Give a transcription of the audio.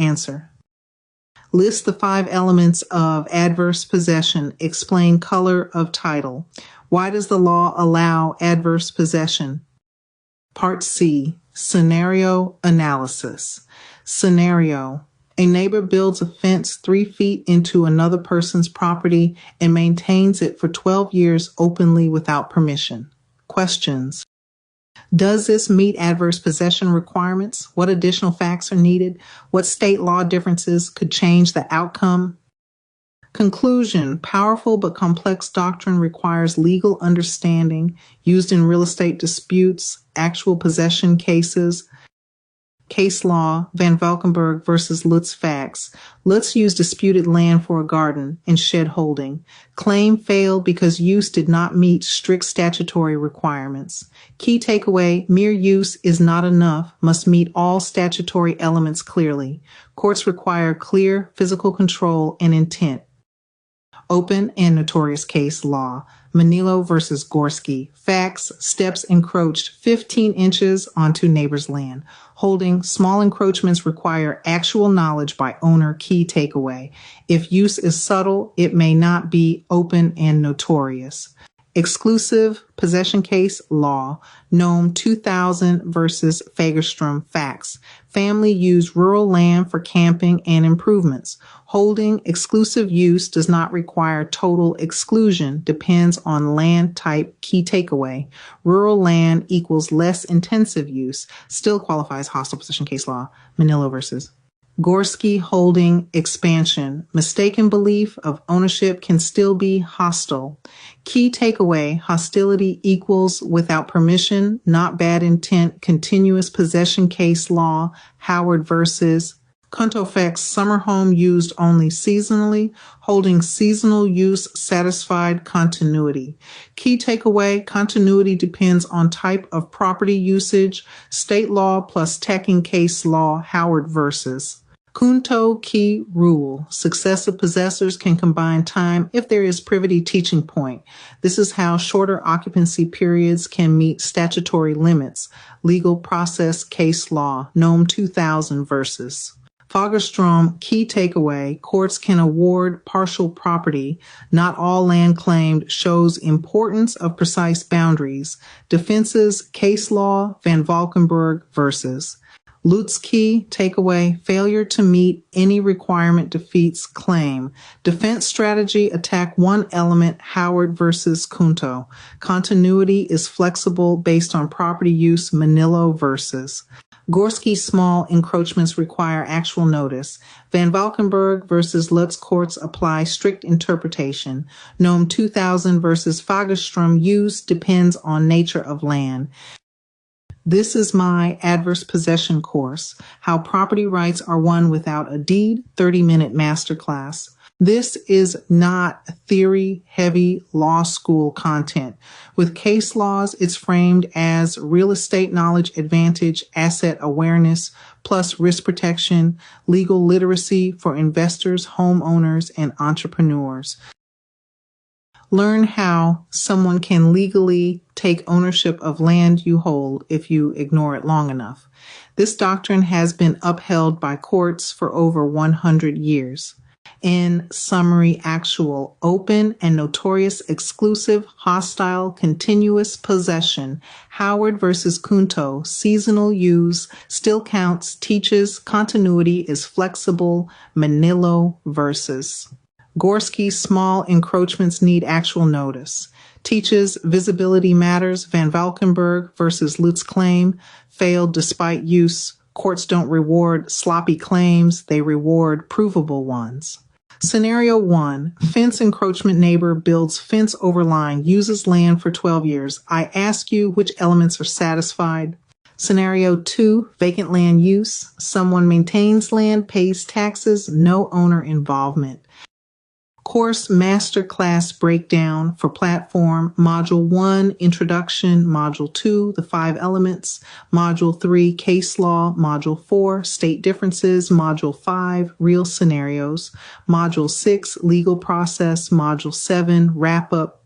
Answer. List the 5 elements of adverse possession. Explain color of title. Why does the law allow adverse possession? Part C, scenario analysis. Scenario. A neighbor builds a fence 3 feet into another person's property and maintains it for 12 years openly without permission. Questions. Does this meet adverse possession requirements? What additional facts are needed? What state law differences could change the outcome? Conclusion. Powerful but complex doctrine requires legal understanding used in real estate disputes, actual possession cases. Case law, Van Valkenburg versus Lutz facts. Lutz used disputed land for a garden and shed holding. Claim failed because use did not meet strict statutory requirements. Key takeaway, mere use is not enough, must meet all statutory elements clearly. Courts require clear physical control and intent. Open and notorious case law. Manilo versus Gorski. Facts, steps encroached 15 inches onto neighbor's land. Holding, small encroachments require actual knowledge by owner. Key takeaway. If use is subtle, it may not be open and notorious. Exclusive possession case law. Nome 2000 versus Fagerstrom. Facts. Family used rural land for camping and improvements. Holding, exclusive use does not require total exclusion, depends on land type. Key takeaway. Rural land equals less intensive use, still qualifies hostile possession case law. Manilo versus Gorski. Holding, expansion. Mistaken belief of ownership can still be hostile. Key takeaway, hostility equals without permission, not bad intent. Continuous possession case law. Howard versus Kuntofex. Summer home used only seasonally. Holding, seasonal use satisfied continuity. Key takeaway, continuity depends on type of property usage. State law plus Tecking case law. Howard versus Kunto. Key rule. Successive possessors can combine time if there is privity. Teaching point. This is how shorter occupancy periods can meet statutory limits. Legal process case law. Nome 2000 versus Fagerstrom. Key takeaway. Courts can award partial property. Not all land claimed shows importance of precise boundaries. Defenses case law. Van Valkenburg versus Lutz. Key takeaway, failure to meet any requirement defeats claim. Defense strategy, attack one element. Howard versus Kunto. Continuity is flexible based on property use. Manilo versus Gorski. Small encroachments require actual notice. Van Valkenburg versus Lutz. Courts apply strict interpretation. Nome 2000 versus Fagerstrom. Use depends on nature of land. This is my adverse possession course, How Property Rights Are Won Without a Deed, 30-minute masterclass. This is not theory-heavy law school content. With case laws, it's framed as real estate knowledge advantage, asset awareness, plus risk protection, legal literacy for investors, homeowners, and entrepreneurs. Learn how someone can legally take ownership of land you hold if you ignore it long enough. This doctrine has been upheld by courts for over 100 years. In summary, actual, open, and notorious exclusive, hostile, continuous possession. Howard versus Kunto. Seasonal use still counts, teaches continuity is flexible. Manilo versus Gorski. Small encroachments need actual notice. Teaches visibility matters. Van Valkenburg versus Lutz. Claim failed despite use. Courts don't reward sloppy claims. They reward provable ones. Scenario 1. Fence encroachment. Neighbor builds fence over line, uses land for 12 years. I ask you which elements are satisfied. Scenario 2. Vacant land use. Someone maintains land, pays taxes, no owner involvement. Course Masterclass Breakdown for Platform. Module 1, Introduction. Module 2, The 5 Elements. Module 3, Case Law. Module 4, State Differences. Module 5, Real Scenarios. Module 6, Legal Process. Module 7, Wrap Up